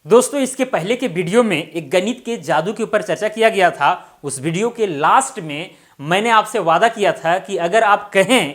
दोस्तों इसके पहले के वीडियो में एक गणित के जादू के ऊपर चर्चा किया गया था। उस वीडियो के लास्ट में मैंने आपसे वादा किया था कि अगर आप कहें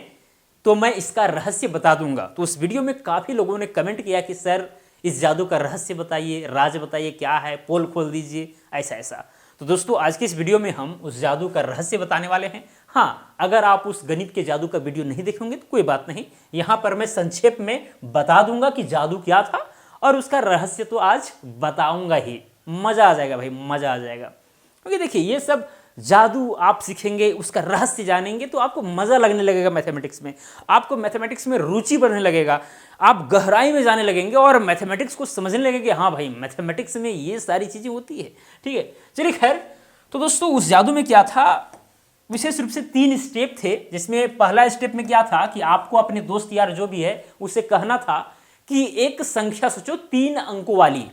तो मैं इसका रहस्य बता दूंगा। तो उस वीडियो में काफी लोगों ने कमेंट किया कि सर इस जादू का रहस्य बताइए, राज बताइए, क्या है, पोल खोल दीजिए, ऐसा ऐसा। तो दोस्तों आज के इस वीडियो में हम उस जादू का रहस्य बताने वाले हैं। हाँ, अगर आप उस गणित के जादू का वीडियो नहीं देखेंगे तो कोई बात नहीं, यहां पर मैं संक्षेप में बता दूंगा कि जादू क्या था और उसका रहस्य तो आज बताऊंगा ही। मजा आ जाएगा भाई, मजा आ जाएगा। क्योंकि देखिए ये सब जादू आप सीखेंगे, उसका रहस्य जानेंगे तो आपको मजा लगने लगेगा मैथमेटिक्स में, आपको मैथमेटिक्स में रुचि बढ़ने लगेगा, आप गहराई में जाने लगेंगे और मैथमेटिक्स को समझने लगेंगे। हाँ भाई, मैथमेटिक्स में ये सारी चीजें होती है। ठीक है, चलिए खैर। तो दोस्तों उस जादू में क्या था, विशेष रूप से 3 स्टेप थे, जिसमें पहला स्टेप में क्या था कि आपको अपने दोस्त यार जो भी है उसे कहना था कि एक संख्या सोचो 3 अंकों वाली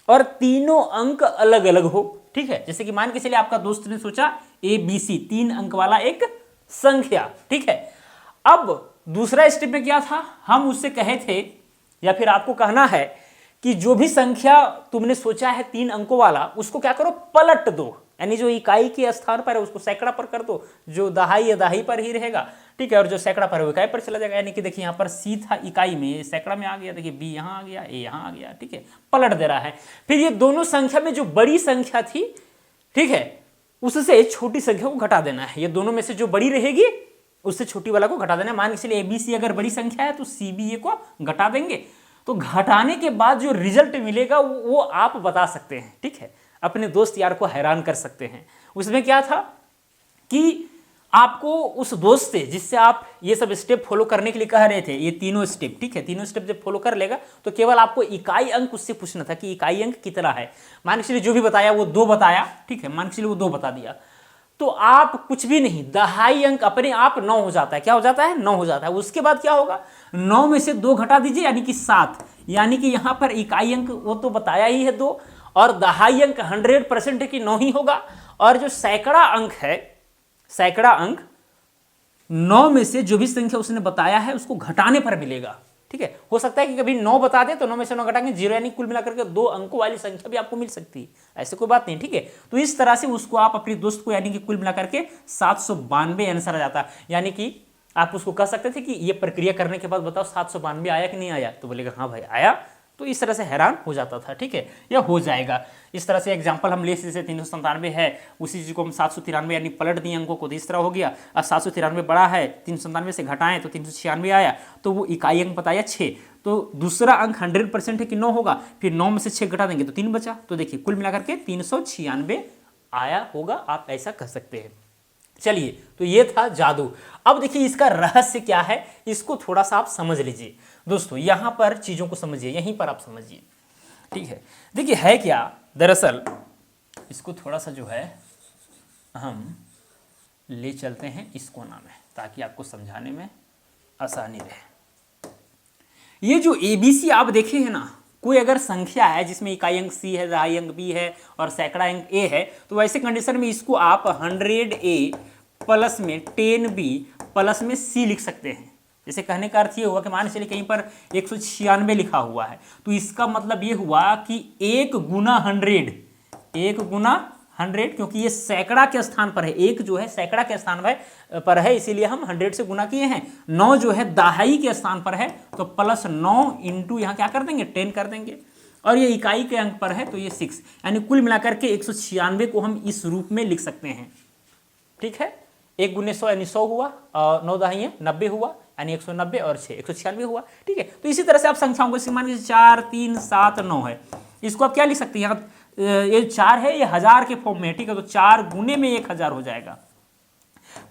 और तीनों अंक अलग अलग हो। ठीक है, जैसे कि मान के चलिए आपका दोस्त ने सोचा ABC 3 अंक वाला एक संख्या। ठीक है, अब दूसरा स्टेप में क्या था, हम उससे कहे थे या फिर आपको कहना है कि जो भी संख्या तुमने सोचा है 3 अंकों वाला उसको क्या करो, पलट दो। यानी जो इकाई के स्थान पर है उसको सैकड़ा पर कर दो, जो दहाई या दहाई पर ही रहेगा। ठीक है, और जो सैकड़ा पर है वो इकाई पर चला जाएगा। यानी कि देखिए यहाँ पर C था इकाई में, सैकड़ा में आ गया, देखिए B यहाँ आ गया, A यहाँ आ गया। ठीक है, पलट दे रहा है। फिर ये दोनों संख्या में जो बड़ी संख्या थी, ठीक है, उससे छोटी संख्या को घटा देना है। ये दोनों में से जो बड़ी रहेगी उससे छोटी वाला को घटा देना है। मान के चलिए ABC अगर बड़ी संख्या है तो CBA को घटा देंगे। तो घटाने के बाद जो रिजल्ट मिलेगा वो आप बता सकते हैं। ठीक है, अपने दोस्त यार को हैरान कर सकते हैं। उसमें क्या था कि आपको उस दोस्त से जिससे आप ये सब स्टेप फॉलो करने के लिए कह रहे थे, ये तीनों स्टेप, ठीक है, तीनों स्टेप जब फॉलो कर लेगा तो केवल आपको इकाई अंक उससे पूछना था कि इकाई अंक कितना है। मान के चलिए जो भी बताया वो 2 बताया। ठीक है, मान के चलिए वो 2 बता दिया तो आप कुछ भी नहीं, दहाई अंक अपने आप 9 हो जाता है। क्या हो जाता है, 9 हो जाता है। उसके बाद क्या होगा, 9 में से 2 घटा दीजिए यानी कि 7। यानी कि यहां पर इकाई अंक वो तो बताया ही है 2 और दहाई अंक 100% है कि 9 ही होगा। और जो सैकड़ा अंक है, सैकड़ा अंक 9 में से जो भी संख्या उसने बताया है उसको घटाने पर मिलेगा। ठीक है, हो सकता है कि कभी 9 बता दे तो 9 में से 9 घटाएंगे 0, यानी कुल मिलाकर के 2 अंकों वाली संख्या भी आपको मिल सकती है, ऐसे कोई बात नहीं। ठीक है, तो इस तरह से उसको आप अपने दोस्त को, यानी कि कुल मिलाकर के 792 आंसर आ जाता। यानी कि आप उसको कह सकते थे कि ये प्रक्रिया करने के बाद बताओ 792 आया कि नहीं आया, तो बोलेगा हाँ भाई आया। तो इस तरह से हैरान हो जाता था। ठीक है, यह हो जाएगा। इस तरह से एग्जांपल हम ले, जैसे 397 है, उसी चीज को हम 793 यानी पलट दिए अंकों को, तो इस तरह हो गया। अब 793 बड़ा है, 397 से घटाएं तो 396 आया, तो वो इकाई अंक बताया 6। तो दूसरा अंक 100% है कि 9 होगा। फिर 9 में से 6 घटा देंगे तो 3 बचा। तो देखिए कुल मिलाकर के 396 आया होगा, आप ऐसा कह सकते हैं। चलिए, तो ये था जादू। अब देखिए इसका रहस्य क्या है, इसको थोड़ा सा आप समझ लीजिए। दोस्तों यहां पर चीजों को समझिए, यहीं पर आप समझिए। ठीक है, देखिए है क्या, दरअसल इसको थोड़ा सा जो है हम ले चलते हैं इस कोना में ताकि आपको समझाने में आसानी रहे। ये जो ABC आप देखे हैं ना, कोई अगर संख्या है जिसमें इकाई अंक C है, दहाई अंक B है और सैकड़ा अंक A है, तो वैसे कंडीशन में इसको आप 100A प्लस में 10B प्लस में C लिख सकते हैं। जैसे कहने का अर्थ ये हुआ कि मान चलिए कहीं पर 196 लिखा हुआ है, तो इसका मतलब ये हुआ कि 1 गुना 100, 1 गुना 100, क्योंकि ये सैकड़ा के स्थान पर है, 1 जो है सैकड़ा के स्थान पर है, इसीलिए हम 100 से गुना किए हैं। 9 जो है दहाई के स्थान पर है, तो प्लस 9 इंटू यहाँ क्या कर देंगे, 10 कर देंगे। और ये इकाई के अंक पर है तो ये 6, यानी कुल मिलाकर के 196 को हम इस रूप में लिख सकते हैं। ठीक है, 1 गुने 100 यानी 100 हुआ, और 9 दहाई 90 हुआ, यानी 190 और 6 196 हुआ। ठीक है, तो इसी तरह से आप संख्याओं को मान लीजिए 4 3 7 9 है, इसको आप क्या लिख सकते हैं, यहाँ ये 4 है, ये 1000 के फॉर्म में है। ठीक है, तो 4 गुने में 1000 हो जाएगा,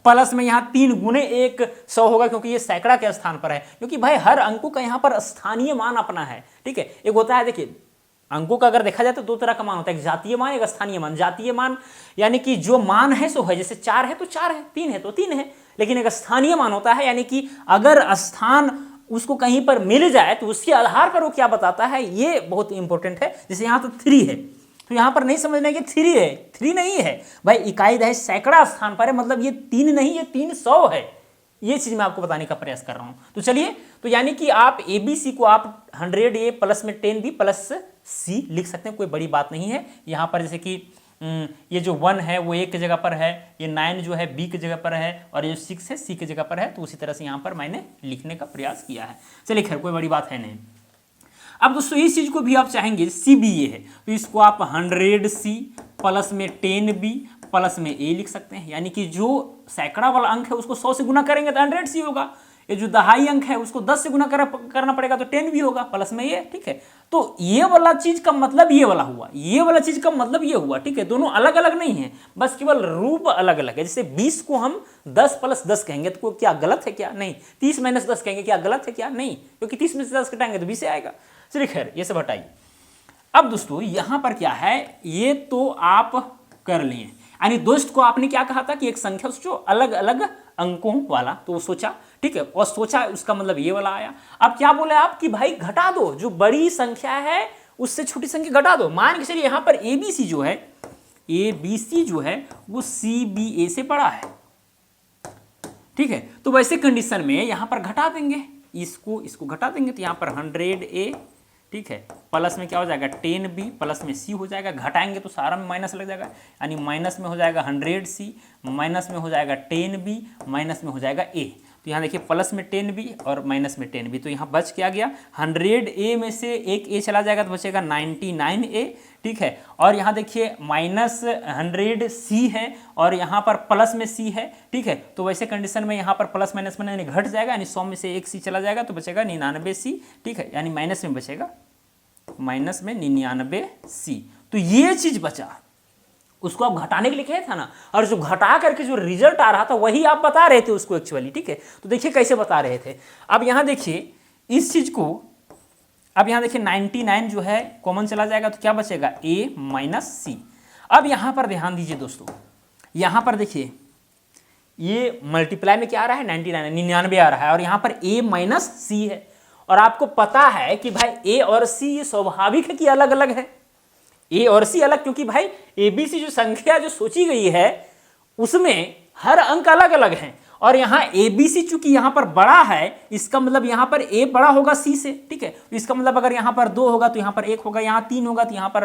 प्लस में यहाँ 3 गुने 100 होगा, क्योंकि ये सैकड़ा के स्थान पर है। क्योंकि भाई हर अंकों का यहाँ पर स्थानीय मान अपना है। ठीक है, एक होता है, देखिए अंकों का अगर देखा जाए तो 2 तरह का मान होता है, एक जातीय मान, एक स्थानीय मान। जातीय मान यानी कि जो मान है सो है, जैसे 4 है तो 4 है, 3 है तो 3 है। लेकिन एक स्थानीय मान होता है, यानी कि अगर स्थान उसको कहीं पर मिल जाए तो उसके आधार पर वो क्या बताता है, ये बहुत इंपॉर्टेंट है। जैसे यहाँ तो 3 है, तो यहां पर नहीं समझना कि 3 है, 3 नहीं है भाई, इकाई दहाई सैकड़ा स्थान पर है, मतलब ये 3 नहीं, ये 300 है। ये चीज मैं आपको बताने का प्रयास कर रहा हूं। तो चलिए, तो यानी कि आप ABC को आप 100A प्लस में 10B प्लस सी लिख सकते हैं, कोई बड़ी बात नहीं है। यहाँ पर जैसे कि ये जो 1 है वो ए की जगह पर है, ये 9 जो है बी की जगह पर है, और ये जो 6 है सी की जगह पर है। तो उसी तरह से यहाँ पर मैंने लिखने का प्रयास किया है। चलिए खैर कोई बड़ी बात है नहीं। अब दोस्तों इस चीज को भी आप चाहेंगे सी बी ए है तो इसको आप 100C प्लस में 10B प्लस में ए लिख सकते हैं, यानी कि जो सैकड़ा वाला अंक है उसको 100 से गुना करेंगे तो 100C होगा। ये जो दहाई अंक है उसको 10 से गुना करना पड़ेगा तो 10B होगा प्लस में ये, ठीक है। तो ये वाला चीज का मतलब ये वाला हुआ, ये वाला चीज का मतलब ये हुआ, ठीक है। दोनों अलग अलग नहीं है, बस केवल रूप अलग अलग है। जैसे 20 को हम 10 प्लस 10 कहेंगे तो क्या गलत है क्या? नहीं। 30 माइनस 10 कहेंगे क्या गलत है क्या? नहीं, क्योंकि 30 में से 10 घटाएंगे तो 20 आएगा। चलिए खैर ये सब हटाइए। अब दोस्तों यहां पर क्या है, ये तो आप कर लिए, यानी दोस्त को आपने क्या कहा था कि एक संख्या जो अलग अलग अंकों वाला, तो वो सोचा, ठीक है, और सोचा उसका मतलब ये वाला आया। अब क्या बोले आप कि भाई घटा दो, जो बड़ी संख्या है उससे छोटी संख्या घटा दो। मान के चलिए यहां पर ABC जो है, ABC जो है वो CBA से बड़ा है, ठीक है। तो वैसे कंडीशन में यहां पर घटा देंगे, इसको घटा देंगे तो यहां पर 100A, ठीक है, प्लस में क्या हो जाएगा 10B प्लस में C हो जाएगा। घटाएंगे तो सारा में माइनस लग जाएगा, यानी माइनस में हो जाएगा 100C, माइनस में हो जाएगा 10B, माइनस में हो जाएगा A। तो यहाँ देखिए प्लस में 10B और माइनस में 10B, तो यहाँ बच क्या गया 100A में से एक A चला जाएगा तो बचेगा 99A, ठीक है। और यहाँ देखिए माइनस 100C है और यहाँ पर प्लस में C है, ठीक है। तो वैसे कंडीशन में यहाँ पर प्लस माइनस में यानी घट जाएगा, यानी 100 में से एक C चला जाएगा तो बचेगा 99C, ठीक है, यानी माइनस में बचेगा, माइनस में 99C। तो ये चीज बचा, उसको आप घटाने के लिए कहे था ना, और जो घटा करके जो रिजल्ट आ रहा था वही आप बता रहे थे उसको एक्चुअली, ठीक है। तो देखिए कैसे बता रहे थे। अब यहां देखिए इस चीज को, अब यहां देखिए 99 जो है कॉमन चला जाएगा तो क्या बचेगा A माइनस C। अब यहां पर ध्यान दीजिए दोस्तों, यहां पर देखिए ये मल्टीप्लाई में क्या आ रहा है 99 आ रहा है, और यहां पर A माइनस C है। और आपको पता है कि भाई A और C ये स्वाभाविक है कि अलग अलग है, A और C अलग, क्योंकि भाई ABC जो संख्या जो सोची गई है उसमें हर अंक अलग अलग हैं, और यहाँ ABC चूंकि यहाँ पर बड़ा है, इसका मतलब यहाँ पर A बड़ा होगा C से, ठीक है। इसका मतलब अगर यहाँ पर 2 होगा तो यहाँ पर 1 होगा, यहाँ 3 होगा तो यहाँ पर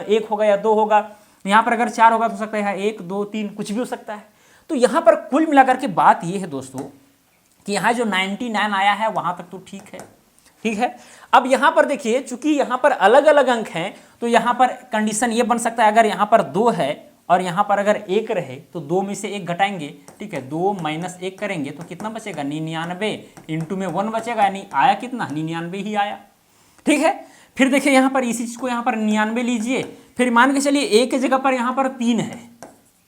1 होगा या 2 होगा, यहाँ पर अगर 4 होगा तो हो सकता है 1 2 3 कुछ भी हो सकता है। तो यहाँ पर कुल मिलाकर के बात ये है दोस्तों कि यहाँ जो 99 आया है वहां तक तो ठीक है, ठीक है। अब यहां पर देखिए चूंकि यहां पर अलग अलग अंक हैं तो यहां पर कंडीशन ये बन सकता है, अगर यहां पर 2 है और यहां पर अगर 1 रहे तो 2 में से 1 घटाएंगे, ठीक है, 2 माइनस 1 करेंगे तो कितना बचेगा 99, इंटू में 1 बचेगा, यानी आया कितना 99 ही आया, ठीक है। फिर देखिए यहां पर इसी चीज को यहां पर 99 लीजिए, फिर मान के चलिए A की जगह पर यहां पर 3 है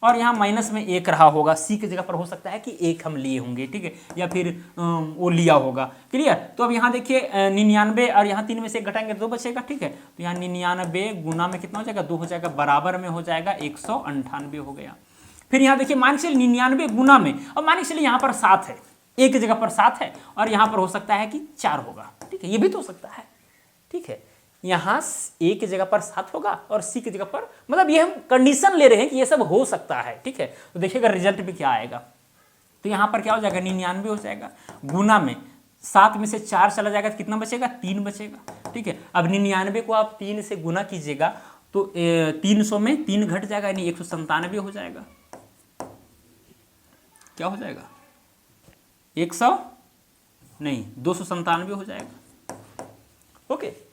और यहाँ माइनस में 1 रहा होगा, C की जगह पर हो सकता है कि 1 हम लिए होंगे, ठीक है, या फिर वो लिया होगा, क्लियर। तो अब यहाँ देखिए 99 और यहाँ 3 में से 1 घटाएंगे 2 बचेगा, ठीक है। तो यहाँ 99 गुना में कितना हो जाएगा 2 हो जाएगा, बराबर में हो जाएगा 198 हो गया। फिर यहाँ देखिए मान के चलिए 99 गुना में, और मान के चलिए यहाँ पर 7 है, A की जगह पर 7 है और यहाँ पर हो सकता है कि 4 होगा, ठीक है, ये भी तो हो सकता है, ठीक है। यहाँ A की जगह पर 7 होगा और C की जगह पर, मतलब ये हम कंडीशन ले रहे हैं कि ये सब हो सकता है, ठीक है। तो देखिएगा रिजल्ट भी क्या आएगा, तो यहाँ पर क्या हो जाएगा 99 हो जाएगा, गुना में 7 में से 4 चला जाएगा तो कितना बचेगा 3 बचेगा, ठीक है। अब 99 को आप 3 से गुना कीजिएगा तो 300 में 3 घट जाएगा, यानी 197 हो जाएगा। क्या हो जाएगा 297 हो जाएगा, ओके।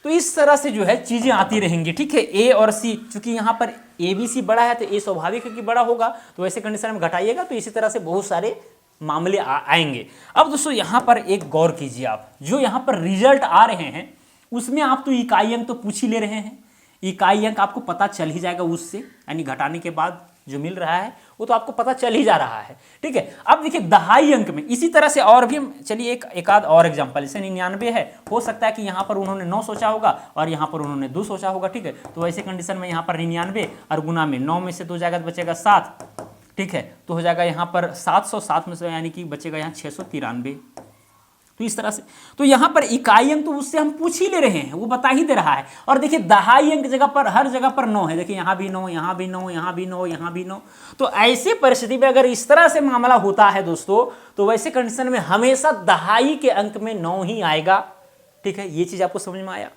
तो इस तरह से जो है चीजें आती रहेंगी, ठीक है। A और C, चूंकि यहाँ पर ABC बड़ा है तो A स्वाभाविक है कि बड़ा होगा, तो वैसे कंडीशन में घटाइएगा तो इसी तरह से बहुत सारे मामले आएंगे। अब दोस्तों यहाँ पर एक गौर कीजिए, आप जो यहाँ पर रिजल्ट आ रहे हैं उसमें आप तो इकाई अंक तो पूछ ही ले रहे हैं, इकाई अंक आपको पता चल ही जाएगा उससे, यानी घटाने के बाद जो मिल रहा है वो तो आपको पता चल ही जा रहा है, ठीक है। अब देखिए दहाई अंक में इसी तरह से और भी, चलिए एक आध और एग्जांपल, जैसे 99 है, हो सकता है कि यहाँ पर उन्होंने 9 सोचा होगा और यहाँ पर उन्होंने 2 सोचा होगा, ठीक है। तो ऐसे कंडीशन में यहाँ पर 99 और गुना में 9 में से 2 जाएगा तो बचेगा 7, ठीक है। तो हो जाएगा यहाँ पर 707 में से, यानी कि बचेगा यहाँ 693। तो इस तरह से, तो यहाँ पर इकाई अंक तो उससे हम पूछ ही ले रहे हैं, वो बता ही दे रहा है। और देखिए दहाई अंक जगह पर हर जगह पर 9 है, देखिए यहाँ भी 9, यहाँ भी 9, यहाँ भी 9, यहाँ भी 9। तो ऐसे परिस्थिति में अगर इस तरह से मामला होता है दोस्तों, तो वैसे कंडीशन में हमेशा दहाई के अंक में 9 ही आएगा, ठीक है। ये चीज आपको समझ में आया।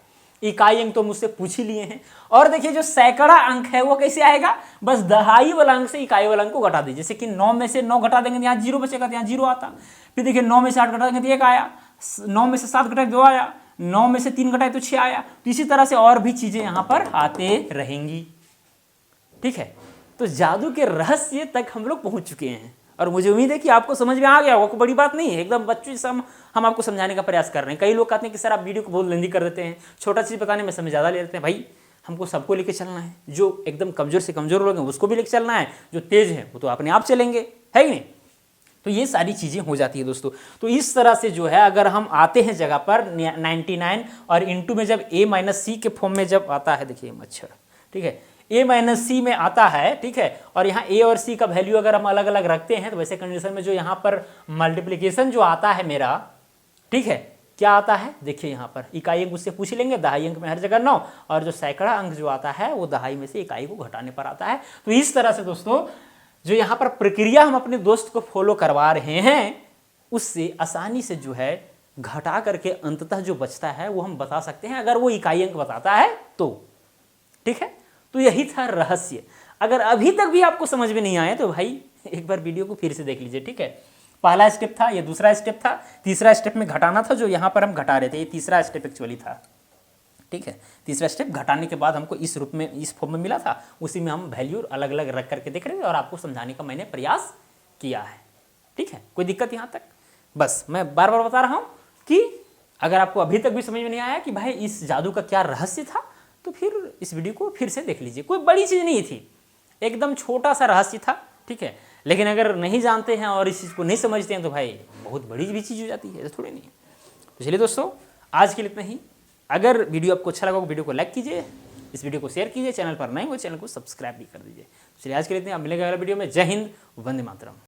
इकाई अंक तो मुझसे पूछ ही लिए हैं। और देखिए जो सैकड़ा अंक है वो कैसे आएगा, बस दहाई वाला अंक से इकाई वाला अंक को घटा दीजिए। जैसे कि 9 में से 9 घटा देंगे तो यहाँ 0 बचेगा, तो यहाँ 0 आता। फिर देखिए 9 में से 8 घटा देंगे तो 1 आया, 9 में से 7 घटाए 2 आया, 9 में से 3 घटाए तो 6 आया। तो इसी तरह से और भी चीजें यहाँ पर आते रहेंगी। ठीक है, तो जादू के रहस्य तक हम लोग पहुंच चुके हैं और मुझे उम्मीद है कि आपको समझ में आ गया होगा। कोई बड़ी बात नहीं है, एकदम बच्चों जैसा हम आपको समझाने का प्रयास कर रहे हैं। कई लोग कहते हैं कि सर आप वीडियो को बहुत लेंदी कर देते हैं, छोटा चीज़ बताने में समय ज़्यादा ले लेते हैं। भाई हमको सबको लेके चलना है, जो एकदम कमजोर से कमजोर लोग हैं उसको भी लेके चलना है, जो तेज है वो तो अपने आप चलेंगे, है कि नहीं। तो ये सारी चीज़ें हो जाती है दोस्तों। तो इस तरह से जो है अगर हम आते हैं जगह पर 99 और इंटू में जब a माइनस सी के फॉर्म में जब आता है, देखिए मच्छर, ठीक है, a माइनस सी में आता है, ठीक है, और यहाँ a और c का वैल्यू अगर हम अलग अलग रखते हैं तो वैसे कंडीशन में जो यहाँ पर मल्टीप्लिकेशन जो आता है मेरा, ठीक है, क्या आता है, देखिए यहाँ पर इकाई अंक उससे पूछ लेंगे, दहाई अंक में हर जगह 9, और जो सैकड़ा अंक जो आता है वो दहाई में से इकाई को घटाने पर आता है। तो इस तरह से दोस्तों जो यहाँ पर प्रक्रिया हम अपने दोस्त को फॉलो करवा रहे हैं उससे आसानी से जो है घटा करके अंततः जो बचता है वो हम बता सकते हैं, अगर वो इकाई अंक बताता है तो। ठीक है, तो यही था रहस्य। अगर अभी तक भी आपको समझ में नहीं आया तो भाई एक बार वीडियो को फिर से देख लीजिए। ठीक है, पहला स्टेप था, ये दूसरा स्टेप था, तीसरा स्टेप में घटाना था जो यहाँ पर हम घटा रहे थे, ये तीसरा स्टेप एक्चुअली था। ठीक है, तीसरा स्टेप घटाने के बाद हमको इस रूप में, इस फॉर्म में मिला था, उसी में हम वैल्यू अलग अलग रख करके देख रहे थे और आपको समझाने का मैंने प्रयास किया है। ठीक है, कोई दिक्कत यहाँ तक? बस मैं बार बार बता रहा हूँ कि अगर आपको अभी तक भी समझ में नहीं आया कि भाई इस जादू का क्या रहस्य था तो फिर इस वीडियो को फिर से देख लीजिए। कोई बड़ी चीज़ नहीं थी, एकदम छोटा सा रहस्य था। ठीक है, लेकिन अगर नहीं जानते हैं और इस चीज़ को नहीं समझते हैं तो भाई बहुत बड़ी भी चीज़ हो जाती है, ऐसा थोड़ी नहीं है। तो चलिए दोस्तों, आज के लिए इतना ही। अगर वीडियो आपको अच्छा लगा तो वीडियो को लाइक कीजिए, इस वीडियो को शेयर कीजिए, चैनल पर नए हो चैनल को सब्सक्राइब भी कर दीजिए। चलिए आज के लिए इतना, मिलेगा अगले वीडियो में। जय हिंद, वंदे मातरम।